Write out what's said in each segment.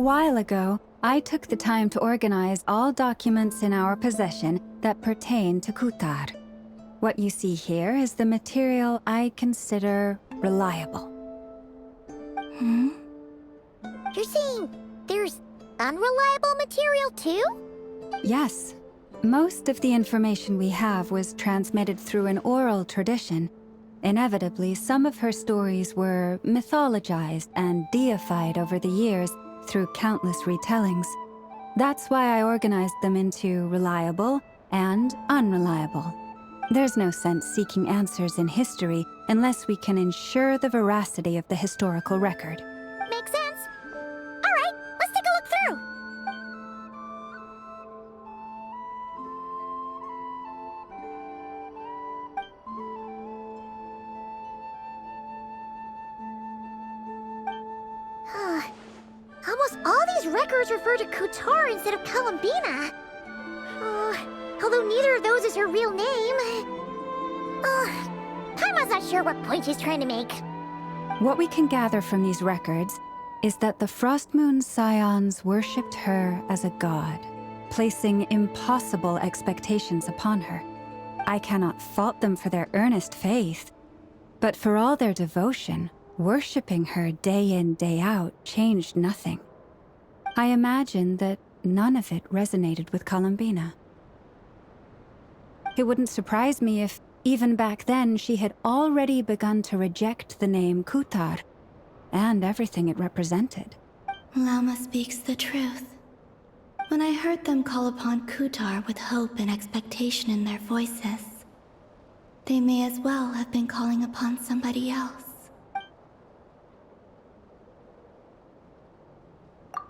while ago, I took the time to organize all documents in our possession that pertain to Kutar. What you see here is the material I consider reliable. You're saying there's unreliable material too? Yes. Most of the information we have was transmitted through an oral tradition. Inevitably, some of her stories were mythologized and deified over the years through countless retellings. That's why I organized them into reliable and unreliable. There's no sense seeking answers in history unless we can ensure the veracity of the historical record. Makes sense. All right, let's take a look through. Almost all these records refer to Kutar instead of Columbina. Although neither of those is her real name. Paimon's not sure what point she's trying to make. What we can gather from these records is that the Frost Moon Scions worshipped her as a god, placing impossible expectations upon her. I cannot fault them for their earnest faith, but for all their devotion, worshipping her day in, day out changed nothing. I imagine that none of it resonated with Columbina. It wouldn't surprise me if, even back then, she had already begun to reject the name Kutar and everything it represented. Lama speaks the truth. When I heard them call upon Kutar with hope and expectation in their voices, they may as well have been calling upon somebody else.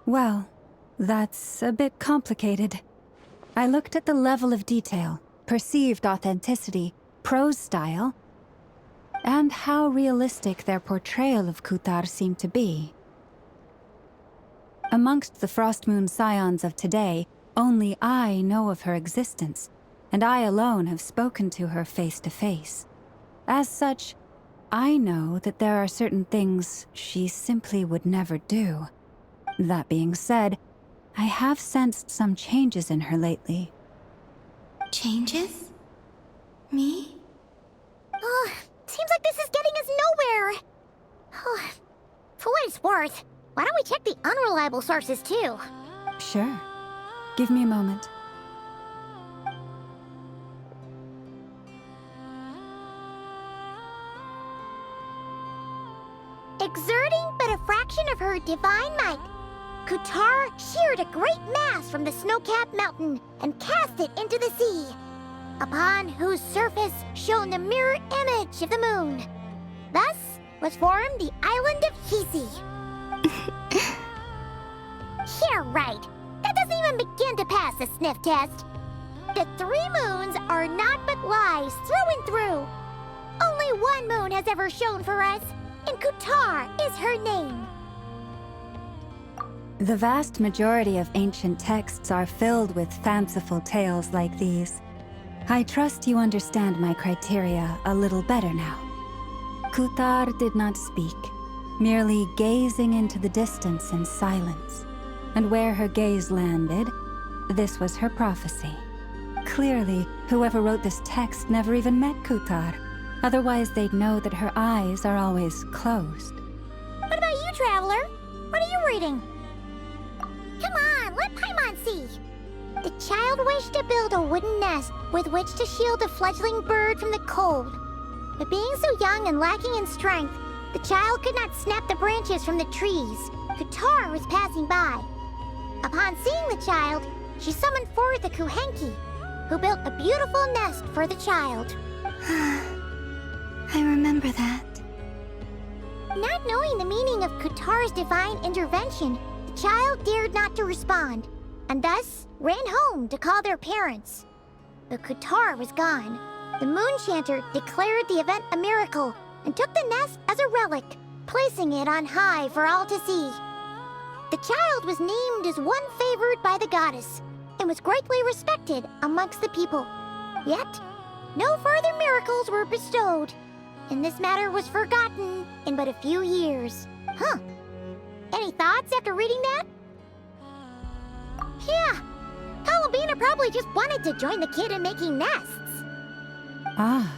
Well, that's a bit complicated. I looked at the level of detail, perceived authenticity, prose style, and how realistic their portrayal of Kutar seemed to be. Amongst the Frost Moon Scions of today, only I know of her existence, and I alone have spoken to her face to face. As such, I know that there are certain things she simply would never do. That being said, I have sensed some changes in her lately. Changes? Me? Seems like this is getting us nowhere. For what it's worth, why don't we check the unreliable sources too? Sure. Give me a moment. Exerting but a fraction of her divine might, Kutar sheared a great mass from the snow-capped mountain and cast it into the sea, upon whose surface shone the mirror image of the moon. Thus was formed the island of Hisi. Yeah, right. That doesn't even begin to pass the sniff test. The three moons are naught but lies through and through. Only one moon has ever shone for us, and Kutar is her name. The vast majority of ancient texts are filled with fanciful tales like these. I trust you understand my criteria a little better now. Kutar did not speak, merely gazing into the distance in silence. And where her gaze landed, this was her prophecy. Clearly, whoever wrote this text never even met Kutar. Otherwise, they'd know that her eyes are always closed. What about you, Traveler? What are you reading? Come on, let Paimon see. The child wished to build a wooden nest with which to shield the fledgling bird from the cold. But being so young and lacking in strength, the child could not snap the branches from the trees. Kutar was passing by. Upon seeing the child, she summoned forth the Kuhenki, who built a beautiful nest for the child. I remember that. Not knowing the meaning of Kutar's divine intervention, the child dared not to respond, and thus ran home to call their parents. But Kutar was gone. The Moonchanter declared the event a miracle and took the nest as a relic, placing it on high for all to see. The child was named as one favored by the goddess and was greatly respected amongst the people. Yet, no further miracles were bestowed, and this matter was forgotten in but a few years. Any thoughts after reading that? Yeah, Columbina probably just wanted to join the kid in making nests. Ah.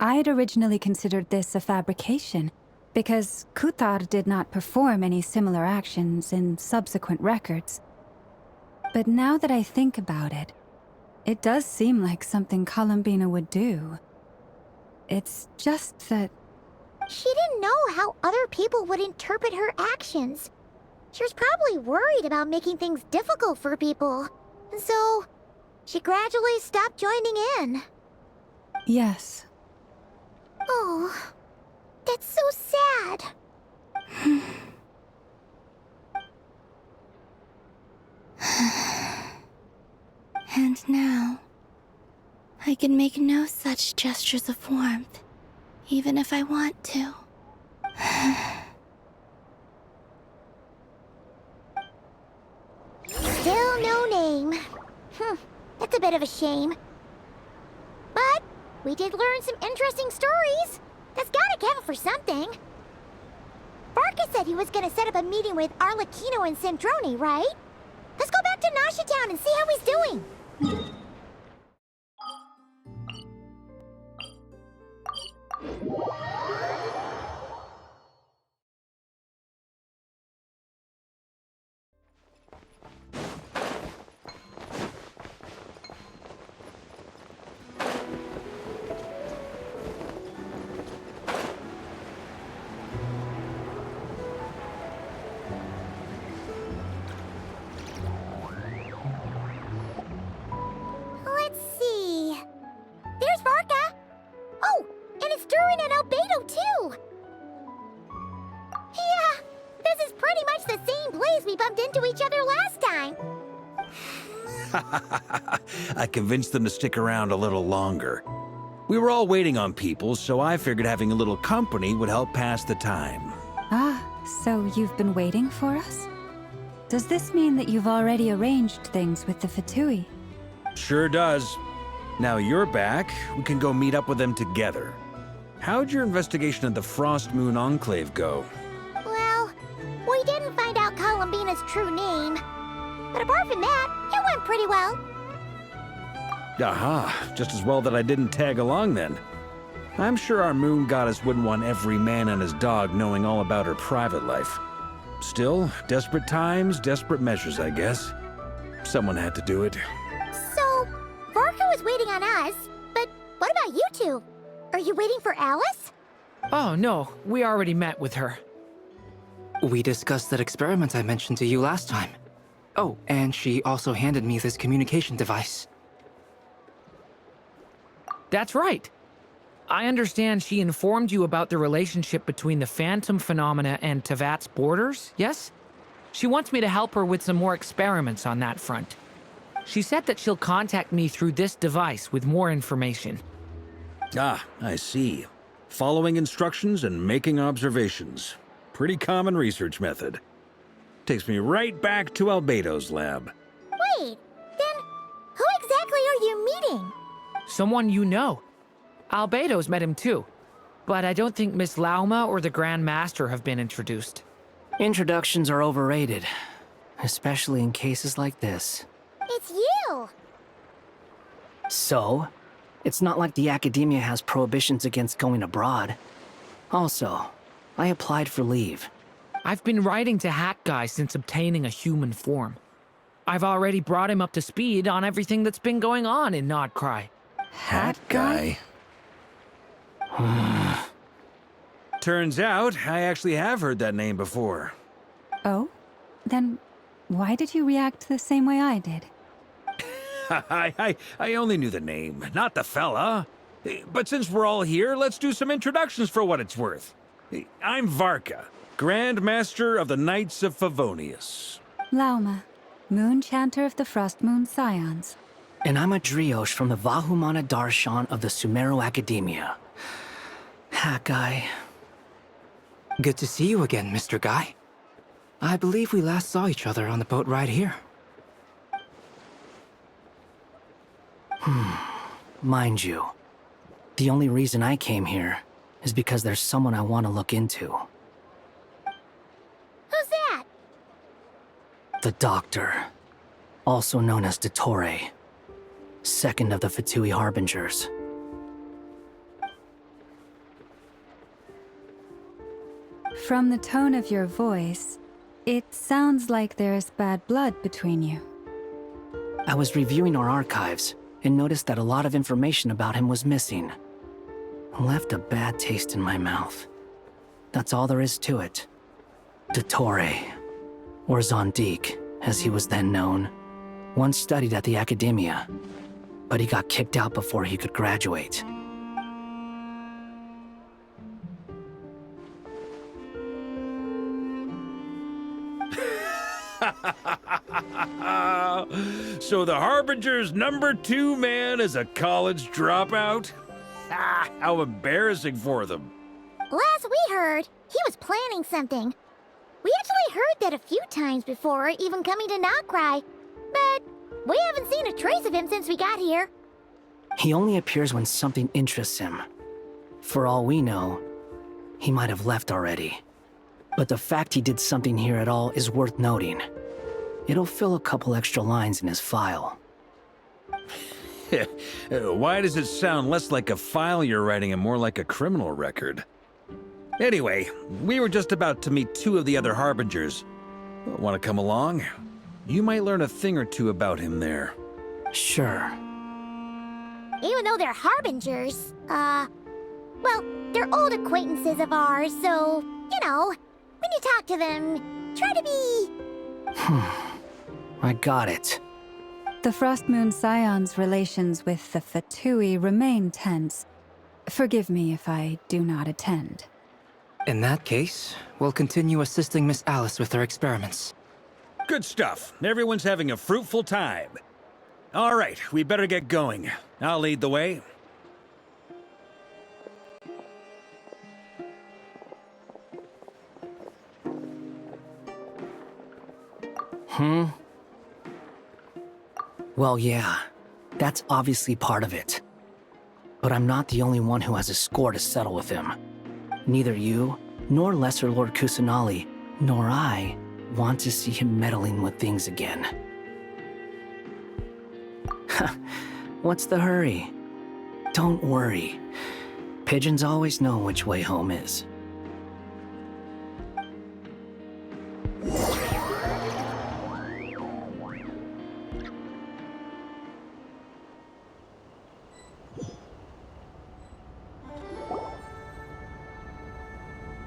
I'd originally considered this a fabrication, because Kutar did not perform any similar actions in subsequent records. But now that I think about it, it does seem like something Columbina would do. It's just that... She didn't know how other people would interpret her actions. She was probably worried about making things difficult for people. And so, she gradually stopped joining in. Yes. Oh, that's so sad. And now, I can make no such gestures of warmth, even if I want to. Still no name. That's a bit of a shame. But we did learn some interesting stories. That's gotta count for something. Barca said he was gonna set up a meeting with Arlecchino and Sandrone, right? Let's go back to Nasha Town and see how he's doing. Let's see. There's Varka. Oh, and it's Durin and Albedo too. Yeah, this is pretty much the same place we bumped into each other last time. I convinced them to stick around a little longer. We were all waiting on people, so I figured having a little company would help pass the time. Ah, so you've been waiting for us? Does this mean that you've already arranged things with the Fatui? Sure does. Now you're back, we can go meet up with them together. How'd your investigation of the Frost Moon Enclave go? Well, we didn't find out Columbina's true name. But apart from that, it went pretty well. Aha, just as well that I didn't tag along then. I'm sure our moon goddess wouldn't want every man and his dog knowing all about her private life. Still, desperate times, desperate measures, I guess. Someone had to do it. So, Varka was waiting on us, but what about you two? Are you waiting for Alice? Oh, no. We already met with her. We discussed that experiment I mentioned to you last time. Oh, and she also handed me this communication device. That's right. I understand she informed you about the relationship between the Phantom phenomena and Tevat's borders, yes? She wants me to help her with some more experiments on that front. She said that she'll contact me through this device with more information. Ah, I see. Following instructions and making observations. Pretty common research method. Takes me right back to Albedo's lab. Wait, then who exactly are you meeting? Someone you know. Albedo's met him too. But I don't think Miss Lauma or the Grand Master have been introduced. Introductions are overrated, especially in cases like this. It's you! So, it's not like the academia has prohibitions against going abroad. Also, I applied for leave. I've been writing to Hat Guy since obtaining a human form. I've already brought him up to speed on everything that's been going on in Nodcry. Hat guy? Turns out, I actually have heard that name before. Oh? Then why did you react the same way I did? I only knew the name, not the fella. But since we're all here, let's do some introductions for what it's worth. I'm Varka, Grand Master of the Knights of Favonius. Lauma, Moonchanter of the Frost Moon Scions. And I'm a Driosh from the Vahumana Darshan of the Sumeru Academia. Hat Guy. Good to see you again, Mr. Guy. I believe we last saw each other on the boat ride here. Mind you, the only reason I came here is because there's someone I want to look into. Who's that? The doctor. also known as Dottore, second of the Fatui Harbingers. From the tone of your voice, it sounds like there's bad blood between you. I was reviewing our archives and noticed that a lot of information about him was missing. Left a bad taste in my mouth. That's all there is to it. Dottore, or Zondique, as he was then known, once studied at the Academia, but he got kicked out before he could graduate. So the Harbinger's #2 man is a college dropout? How embarrassing for them. Last we heard, he was planning something. We actually heard that a few times before, even coming to Nokrai, but we haven't seen a trace of him since we got here. He only appears when something interests him. For all we know, he might have left already. But the fact he did something here at all is worth noting. It'll fill a couple extra lines in his file. Why does it sound less like a file you're writing and more like a criminal record? Anyway, we were just about to meet 2 of the other Harbingers. Want to come along? You might learn a thing or two about him there. Sure. Even though they're Harbingers, well, they're old acquaintances of ours, so, you know, when you talk to them, try to be... I got it. The Frostmoon Scion's relations with the Fatui remain tense. Forgive me if I do not attend. In that case, we'll continue assisting Miss Alice with her experiments. Good stuff. Everyone's having a fruitful time. All right, we better get going. I'll lead the way. Well, yeah, that's obviously part of it. But I'm not the only one who has a score to settle with him. Neither you, nor Lesser Lord Kusanali, nor I want to see him meddling with things again. What's the hurry? Don't worry. Pigeons always know which way home is.